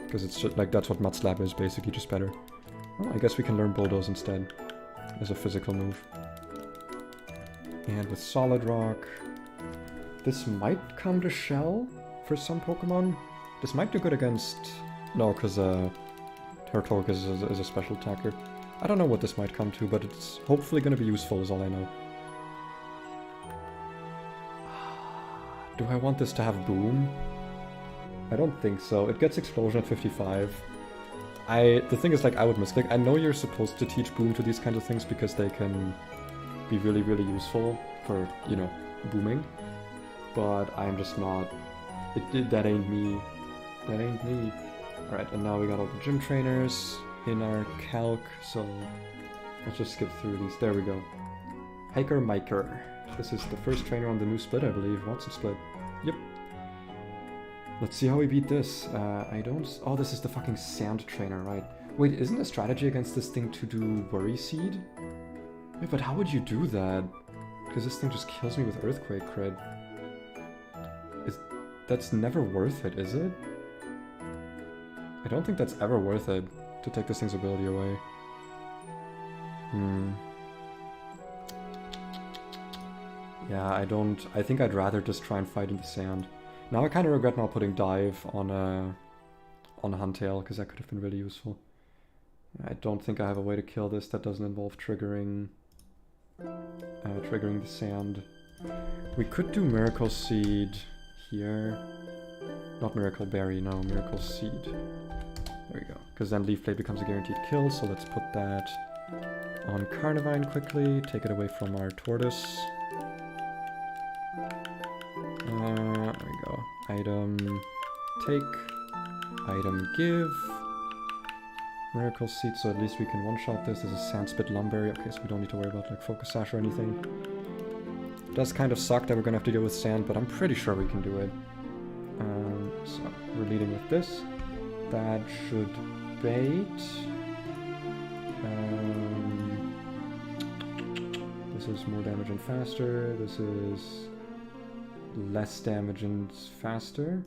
Speaker 1: Because it's just, like, that's what Mud Slap is, basically, just better. Well, I guess we can learn Bulldoze instead. As a physical move. And with Solid Rock... This might come to Chelle for some Pokemon. This might do good against... No, because Turtwig is a special attacker. I don't know what this might come to, but it's hopefully going to be useful is all I know. Do I want this to have Boom? I don't think so. It gets Explosion at 55. The thing is, like, I would misclick. I know you're supposed to teach Boom to these kinds of things because they can be really, really useful for, you know, booming. But I'm just not... that ain't me. That ain't me. Alright, and now we got all the gym trainers in our calc, so let's just skip through these. There we go. Hiker Miker. This is the first trainer on the new split, I believe. Watson split. Yep. Let's see how we beat this. I don't... Oh, this is the fucking sand trainer, right? Wait, isn't the strategy against this thing to do Worry Seed? Yeah, but how would you do that? Because this thing just kills me with Earthquake crit. That's never worth it, is it? I don't think that's ever worth it to take this thing's ability away. Yeah, I think I'd rather just try and fight in the sand. Now I kind of regret not putting Dive on Huntail, because that could have been really useful. I don't think I have a way to kill this that doesn't involve triggering the sand. We could do Miracle Seed here. Not Miracle Berry, no, Miracle Seed. There we go. Because then Leaf Blade becomes a guaranteed kill, so let's put that on Carnivine quickly. Take it away from our Tortoise. There we go. Item take. Item give. Miracle Seed, so at least we can one-shot this. This is Sandspit Lumberry. Okay, so we don't need to worry about like Focus Sash or anything. It does kind of suck that we're gonna have to deal with sand, but I'm pretty sure we can do it. So we're leading with this. That should bait. This is more damage and faster. This is less damage and faster.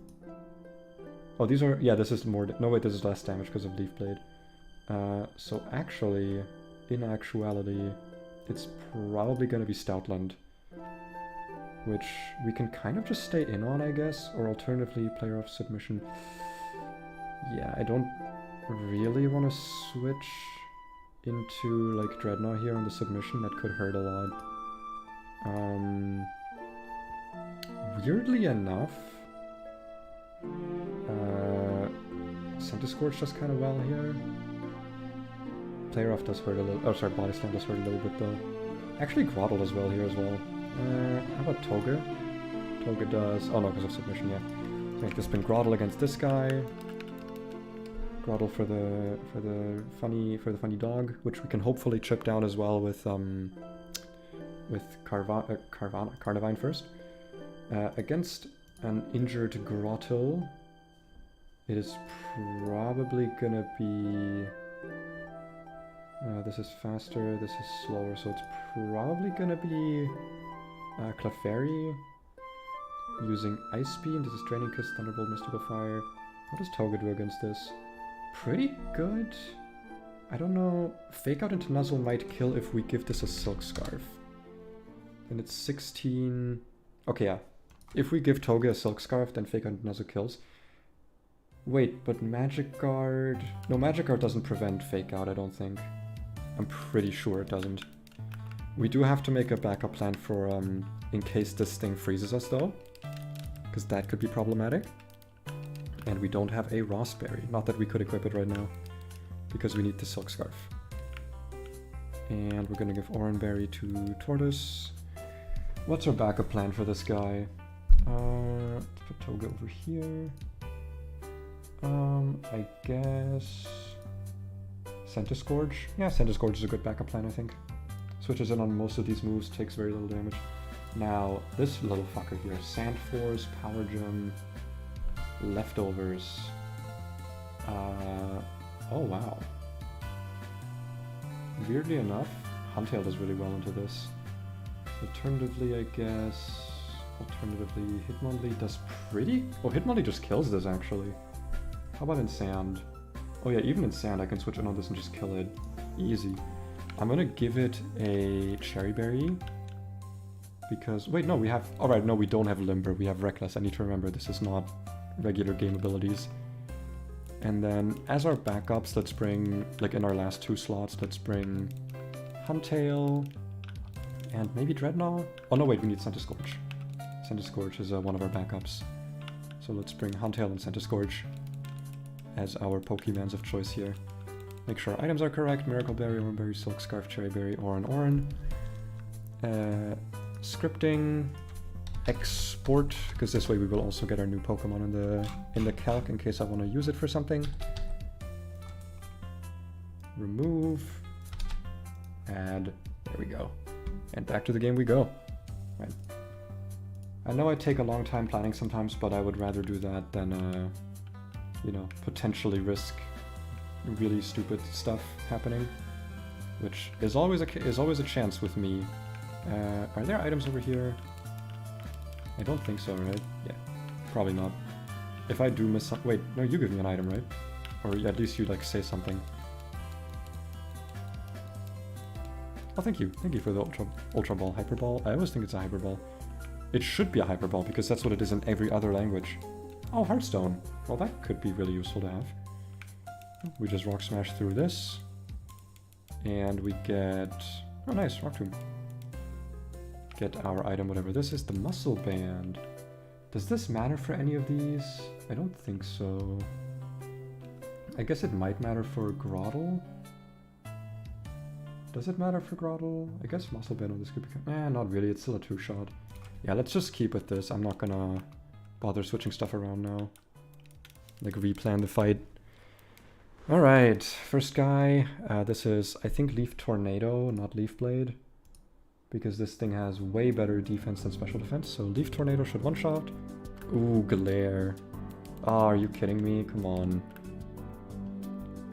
Speaker 1: Oh, these are... yeah, this is more... no, wait, this is less damage because of Leaf Blade. So actually, in actuality, it's probably going to be Stoutland. Which we can kind of just stay in on, I guess. Or alternatively, player of submission. Yeah, I don't really want to switch into like Dreadnought here on the submission. That could hurt a lot. Weirdly enough, Centiskorch does kind of well here. Player off does hurt a little. Oh, sorry, Body Slam does hurt a little bit though. Actually, Grottle does well here as well. How about Toga? Toga does... oh no, because of submission, yeah. So make this spin Grottle against this guy. Grottle for the funny dog, which we can hopefully chip down as well with Carnivine first. Against an injured Grottle, it is probably gonna be... this is faster, this is slower, so it's probably gonna be Clefairy using Ice Beam. This is Draining Kiss, Thunderbolt, Mystical Fire. What does Toga do against this? Pretty good. I don't know. Fake Out into Nuzzle might kill if we give this a Silk Scarf. Then it's 16... okay, yeah. If we give Toga a Silk Scarf, then Fake Out into Nuzzle kills. Wait, but Magic Guard... no, Magic Guard doesn't prevent Fake Out, I don't think. I'm pretty sure it doesn't. We do have to make a backup plan for, in case this thing freezes us, though. Because that could be problematic. And we don't have a Rossberry. Not that we could equip it right now. Because we need the Silk Scarf. And we're gonna give Oranberry to Tortoise. What's our backup plan for this guy? Let's put Toga over here. I guess... Centiskorch? Yeah, Centiskorch is a good backup plan, I think. Switches in on most of these moves, takes very little damage. Now, this little fucker here. Sand Force, Power Gem, Leftovers. Oh wow. Weirdly enough, Huntail does really well into this. Alternatively, I guess... alternatively, Hitmonlee does pretty... oh, Hitmonlee just kills this, actually. How about in Sand? Oh yeah, even in Sand, I can switch in on this and just kill it. Easy. I'm gonna give it a Cherry Berry. Because... wait, no, we have... alright, no, we don't have Limber, we have Reckless. I need to remember this is not regular game abilities. And then, as our backups, let's bring... like, in our last two slots, let's bring... Huntail... and maybe Dreadnought? Oh no, wait, we need Centiskorch. Centiskorch is one of our backups. So let's bring Huntail and Centiskorch as our Pokemons of choice here. Make sure our items are correct. Miracle Berry, Oranberry, Silk Scarf, Cherry Berry, Oran. Scripting, export, because this way we will also get our new Pokemon in the calc in case I want to use it for something. Remove, add, there we go. And back to the game we go. Right. I know I take a long time planning sometimes, but I would rather do that than, you know, potentially risk really stupid stuff happening, which is always a chance with me. Are there items over here? I don't think so, right? Yeah, probably not. If I do miss some... wait, no, you give me an item, right? Or at least you, like, say something. Oh, thank you. Thank you for the Ultra Ball. Hyper Ball? I always think it's a Hyper Ball. It should be a Hyper Ball, because that's what it is in every other language. Oh, Hearthstone. Well, that could be really useful to have. We just Rock Smash through this. And we get... oh, nice. Rock Tomb. Get our item, whatever this is. The Muscle Band. Does this matter for any of these? I don't think so. I guess it might matter for Grottle. Does it matter for Grottle? I guess Muscle Band on this could become... not really. It's still a two-shot. Yeah, let's just keep with this. I'm not gonna bother switching stuff around now. Like, replan the fight. Alright, first guy. This is, I think, Leaf Tornado, not Leaf Blade. Because this thing has way better defense than special defense. So Leaf Tornado should one-shot. Ooh, Glare. Oh, are you kidding me? Come on.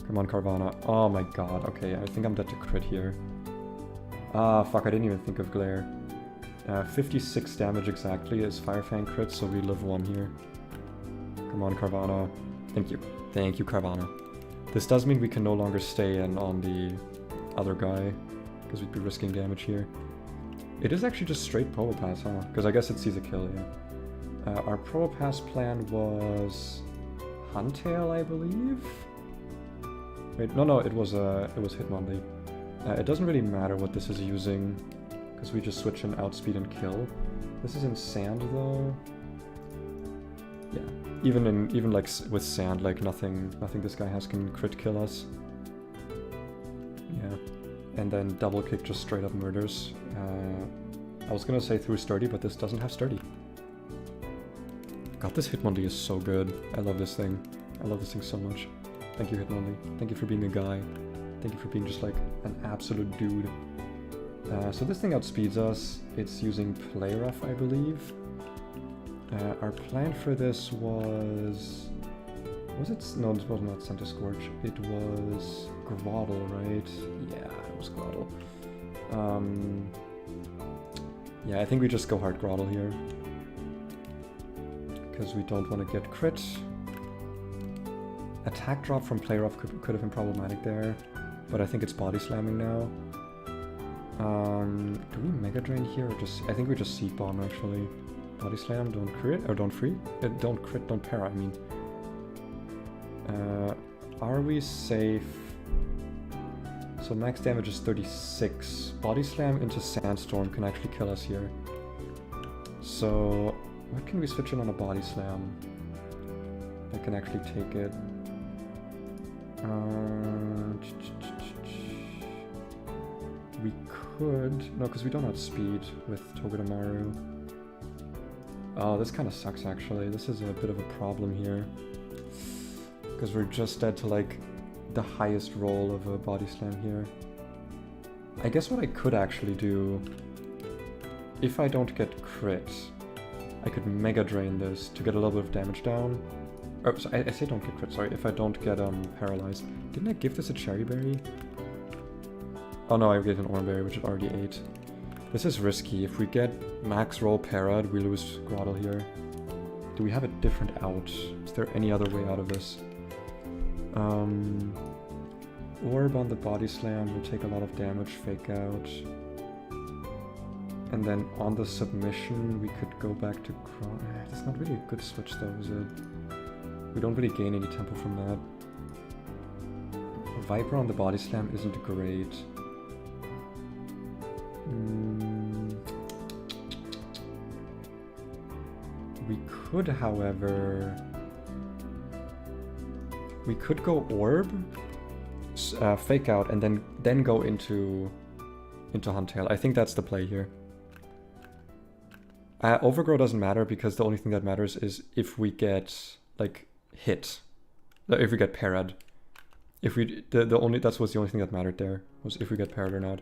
Speaker 1: Come on, Carvana. Oh my god. Okay, I think I'm dead to crit here. Ah, fuck, I didn't even think of Glare. 56 damage exactly is Fire Fang crit, so we live one here. Come on, Carvana. Thank you. Thank you, Carvana. This does mean we can no longer stay in on the other guy, because we'd be risking damage here. It is actually just straight Probopass, huh? Because I guess it sees a kill, yeah. Our Probopass plan was Huntail, I believe? Wait, no, it was Hitmonlee. It doesn't really matter what this is using, because we just switch in Outspeed and Kill. This is in Sand, though. Yeah, even like with Sand, like nothing this guy has can crit kill us. Yeah, and then Double Kick just straight up murders. I was gonna say through Sturdy, but this doesn't have Sturdy. God, this Hitmonlee is so good. I love this thing. I love this thing so much. Thank you, Hitmonlee. Thank you for being a guy. Thank you for being just like an absolute dude. So this thing outspeeds us. It's using Play Rough, I believe. Our plan for this was... Was it? No, it was not Center Scorch. It was Groddle, right? Yeah, it was Groddle. Yeah, I think we just go hard Groddle here. Because we don't want to get crit. Attack drop from Play Rough could have been problematic there. But I think it's Body Slamming now. Do we Mega Drain here or just... I think we just Seed Bomb actually. Body Slam, don't crit, or don't free? Don't crit, don't para, I mean. Are we safe? So max damage is 36. Body Slam into Sandstorm can actually kill us here. So what can we switch in on a Body Slam that can actually take it? We could... No, because we don't have speed with Togedemaru. Oh, this kind of sucks actually. This is a bit of a problem here. Because we're just dead to like the highest roll of a Body Slam here. I guess what I could actually do, if I don't get crit, I could Mega Drain this to get a little bit of damage down. Oh, so I say don't get crit, sorry, if I don't get paralyzed. Didn't I give this a Cherry Berry? Oh no, I gave an Orange Berry, which it already ate. This is risky. If we get max roll parad, we lose Groddle here. Do we have a different out? Is there any other way out of this? Orb on the Body Slam will take a lot of damage, Fake Out. And then on the Submission, we could go back to That's not really a good switch though, is it? We don't really gain any tempo from that. Viper on the Body Slam isn't great. We could, however... We could go Orb, Fake Out, and then go into Huntail. I think that's the play here. Overgrow doesn't matter because the only thing that matters is if we get, like, hit. If we get parad. If we... That was the only thing that mattered there, was if we get parad or not.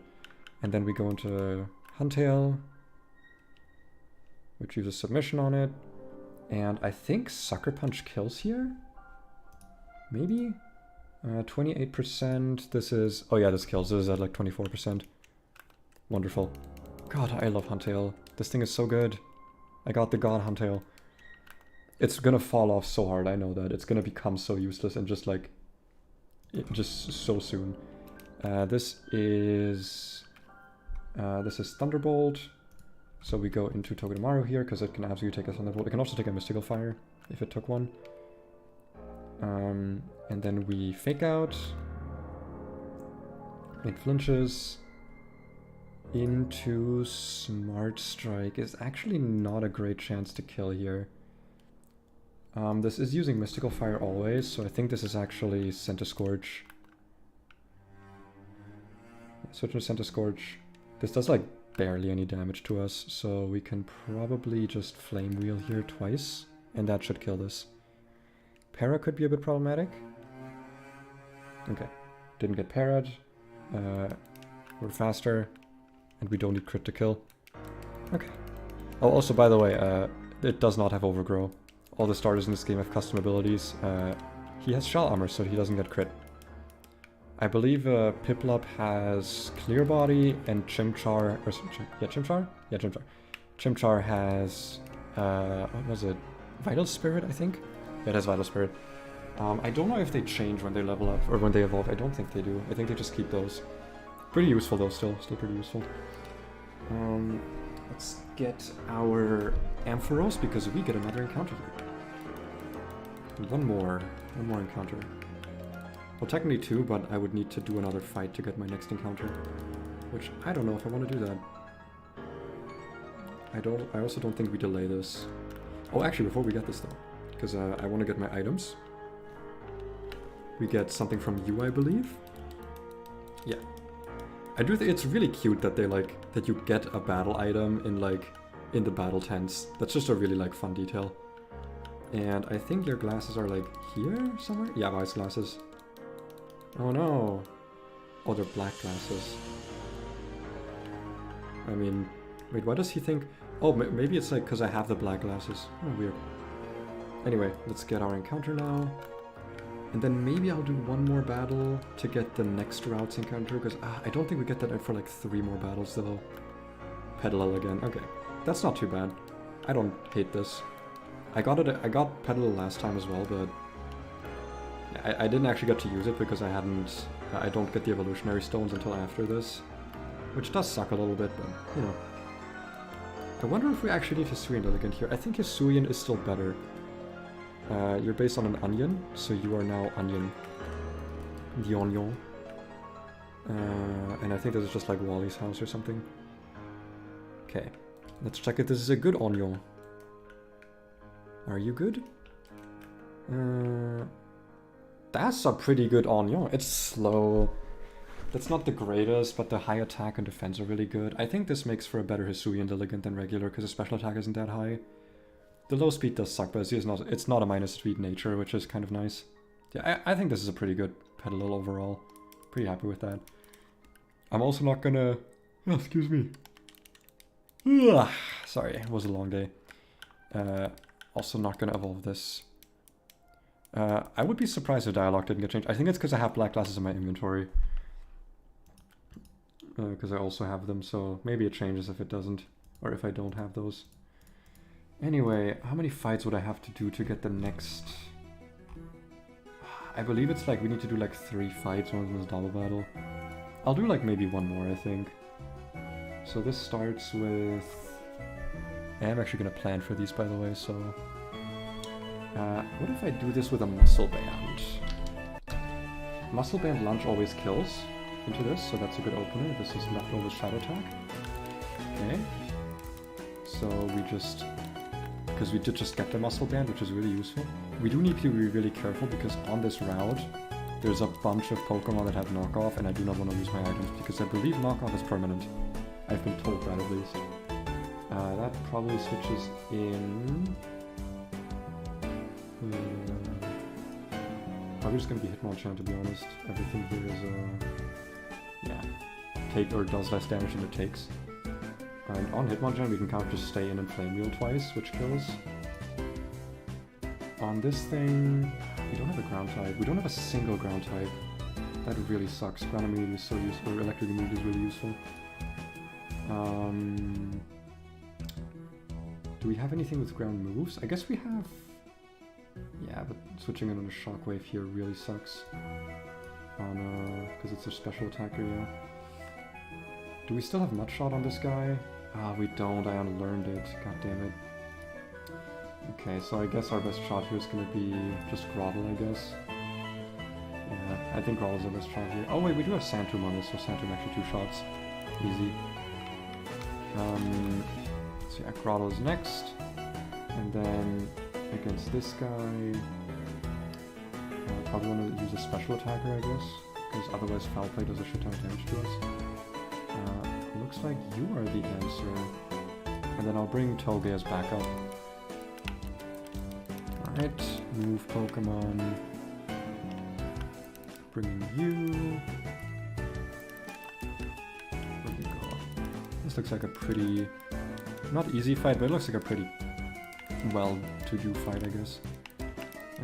Speaker 1: And then we go into Huntail, which uses Submission on it. And I think Sucker Punch kills here? Maybe? 28%. This is... Oh yeah, this kills. This is at like 24%. Wonderful. God, I love Huntail. This thing is so good. I got the God Huntail. It's gonna fall off so hard, I know that. It's gonna become so useless and just like... just so soon. This is Thunderbolt. So we go into Togedemaru here, because it can absolutely take a Thunderbolt. It can also take a Mystical Fire, if it took one. And then we Fake Out. It flinches. Into Smart Strike is actually not a great chance to kill here. This is using Mystical Fire always, so I think this is actually Center Scorch. Switch to Center Scorch. This does like barely any damage to us, so we can probably just Flame Wheel here twice, and that should kill this. Para could be a bit problematic. Okay. Didn't get parried. We're faster. And we don't need crit to kill. Okay. Oh, also, by the way, it does not have overgrow. All the starters in this game have custom abilities. He has shell armor, so he doesn't get crit. I believe Piplup has clear body, and Chimchar... Yeah, Chimchar? Yeah, Chimchar. Chimchar has... what was it? Vital Spirit, I think? Yeah, it has Vital Spirit. I don't know if they change when they level up, or when they evolve. I don't think they do. I think they just keep those. Pretty useful, though, still. Still pretty useful. Let's get our Ampharos, because we get another encounter here. One more encounter. Well, technically 2, but I would need to do another fight to get my next encounter. Which, I don't know if I want to do that. I also don't think we delay this. Oh, actually, before we get this though, because I want to get my items. We get something from you, I believe. Yeah. I do think it's really cute that they that you get a battle item in the battle tents. That's just a really fun detail. And I think your glasses are here somewhere? Yeah, Vice glasses. Oh no. Oh, they're black glasses. I mean, wait, why does he think... Oh, maybe it's because I have the black glasses. Oh, weird. Anyway, let's get our encounter now. And then maybe I'll do one more battle to get the next route's encounter, because I don't think we get that for 3 more battles though. Petalil again. Okay, that's not too bad. I don't hate this. I got Petalil last time as well, but I didn't actually get to use it because I don't get the evolutionary stones until after this, which does suck a little bit, but you know. I wonder if we actually need Hisuian Elegant here. I think Hisuian is still better. You're based on an onion, so you are now onion. The onion. And I think this is just Wally's house or something. Okay, let's check if this is a good onion. Are you good? That's a pretty good onion. It's slow. That's not the greatest, but the high attack and defense are really good. I think this makes for a better Hisuian Elegant than regular, because the special attack isn't that high. The low speed does suck, but it's not a minus speed nature, which is kind of nice. Yeah, I think this is a pretty good Petalil overall. Pretty happy with that. I'm also not gonna... Oh, excuse me. Ugh, sorry, it was a long day. Also not gonna evolve this. I would be surprised if dialogue didn't get changed. I think it's because I have black glasses in my inventory. Because I also have them, so maybe it changes if it doesn't. Or if I don't have those. Anyway, how many fights would I have to do to get the next... I believe it's we need to do 3 fights, one of them is double battle. I'll do maybe one more, I think. So this starts with... I am actually going to plan for these, by the way, so... what if I do this with a muscle band? Muscle band lunge always kills into this, so that's a good opener. This is leftover shadow attack. Okay. So we just... Because we did just get the muscle band, which is really useful. We do need to be really careful, because on this route, there's a bunch of Pokemon that have knockoff, and I do not want to lose my items, because I believe knockoff is permanent. I've been told that at least. That probably switches in... Probably just going to be Hitmonchan, to be honest. Everything here is, yeah, does less damage than it takes. And on Hitmonchan we can kind of just stay in and Flame Wheel twice, which kills. On this thing, we don't have a ground type. We don't have a single ground type. That really sucks. Ground immunity is so useful, electric immunity is really useful. Do we have anything with ground moves? I guess we have... Yeah, but switching in on a Shockwave here really sucks. Because it's a special attacker, yeah. Do we still have Mudshot on this guy? Ah, we don't. I unlearned it. God damn it. Okay, so I guess our best shot here is going to be just Groddle, I guess. Yeah, I think Groddle's our best shot here. Oh wait, we do have Santum on this, so Santum actually 2 shots. Easy. So yeah, Groddle is next. And then against this guy... probably want to use a special attacker, I guess. Because otherwise Foul Play does a shit ton of damage to us. Looks like you are the answer. And then I'll bring Toge as backup. Alright, move Pokemon. bringing you. Where we go? This looks like a pretty, not easy fight, but it looks like a pretty well-to-do fight, I guess.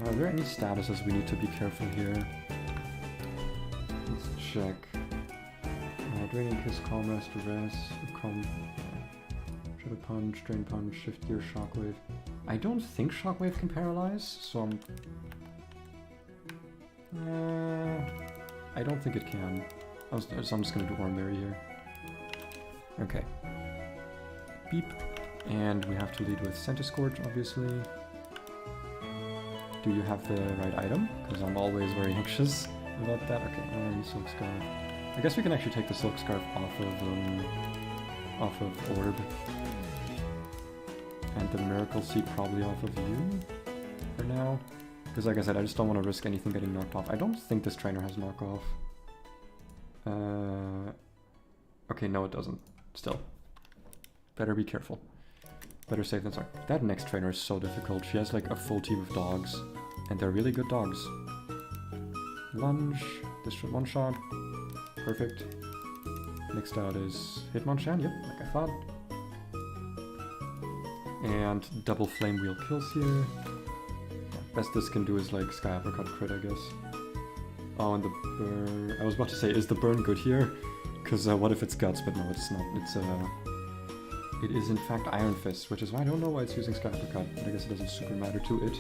Speaker 1: Are there any statuses we need to be careful here? Let's check. Do I need Kiss, Calm, Rest, Rest, Calm, Shadow Punch, Drain Punch, Shift Gear, Shockwave. I don't think Shockwave can paralyze, so I don't think it can. So I'm just gonna do Orm Berry here. Okay. Beep. And we have to lead with Centiscorch, obviously. Do you have the right item? Because I'm always very anxious about that. Okay, Silk Scarf. I guess we can actually take the Silk Scarf off of Orb. And the Miracle Seed probably off of you for now. Because like I said, I just don't want to risk anything getting knocked off. I don't think this trainer has knockoff. Okay, no it doesn't. Still. Better be careful. Better safe than sorry. That next trainer is so difficult. She has like a full team of dogs. And they're really good dogs. Lunge. This should one-shot. Perfect. Next out is Hitmonchan. Yep, like I thought. And double Flame Wheel kills here. Best this can do is like Sky Uppercut crit, I guess. Oh, and the burn... I was about to say, is the burn good here? Because what if it's Guts? But no, it's not. It is in fact Iron Fist, which is why I don't know why it's using Sky Uppercut, but I guess it doesn't super matter to it.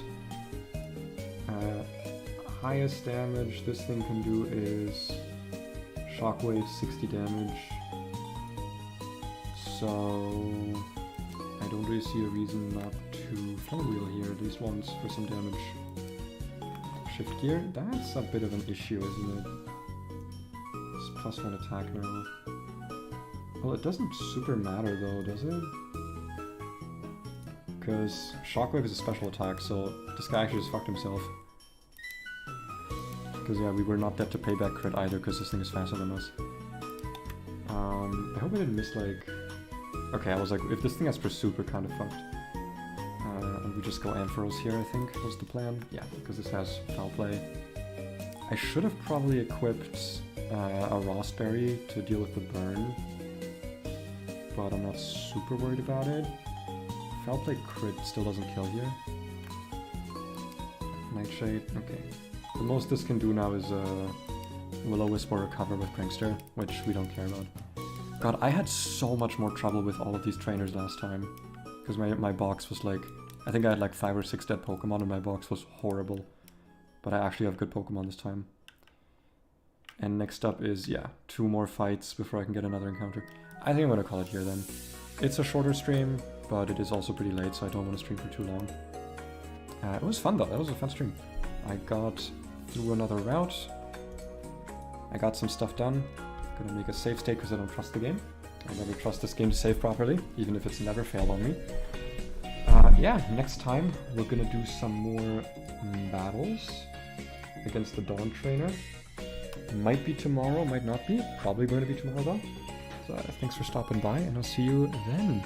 Speaker 1: Highest damage this thing can do is Shockwave, 60 damage. So I don't really see a reason not to Flame Wheel here, at least once for some damage. Shift Gear, that's a bit of an issue, isn't it? It's +1 attack now. Well, it doesn't super matter though, does it? Because Shockwave is a special attack, so this guy actually just fucked himself. Because yeah, we were not dead to payback crit either, because this thing is faster than us. I hope I didn't miss like... Okay, I was like, if this thing has Pursuit, we're kind of fucked. And we just go Ampharos here, I think, was the plan. Yeah, because this has Foul Play. I should have probably equipped a Raspberry to deal with the burn. But I'm not super worried about it. Foul Play crit still doesn't kill here. Nightshade, okay. The most this can do now is Will-O-Wisp or Recover with Prankster, which we don't care about. God, I had so much more trouble with all of these trainers last time. Because my box was like... I think I had like 5 or 6 dead Pokemon and my box was horrible. But I actually have good Pokemon this time. And next up is, yeah, 2 more fights before I can get another encounter. I think I'm gonna call it here then. It's a shorter stream, but it is also pretty late, so I don't want to stream for too long. It was fun though, that was a fun stream. I got through another route. I got some stuff done. Gonna make a save state because I don't trust the game. I never trust this game to save properly, even if it's never failed on me. Yeah, next time we're gonna do some more battles against the Dawn Trainer. Might be tomorrow, might not be. Probably going to be tomorrow though. So thanks for stopping by, and I'll see you then.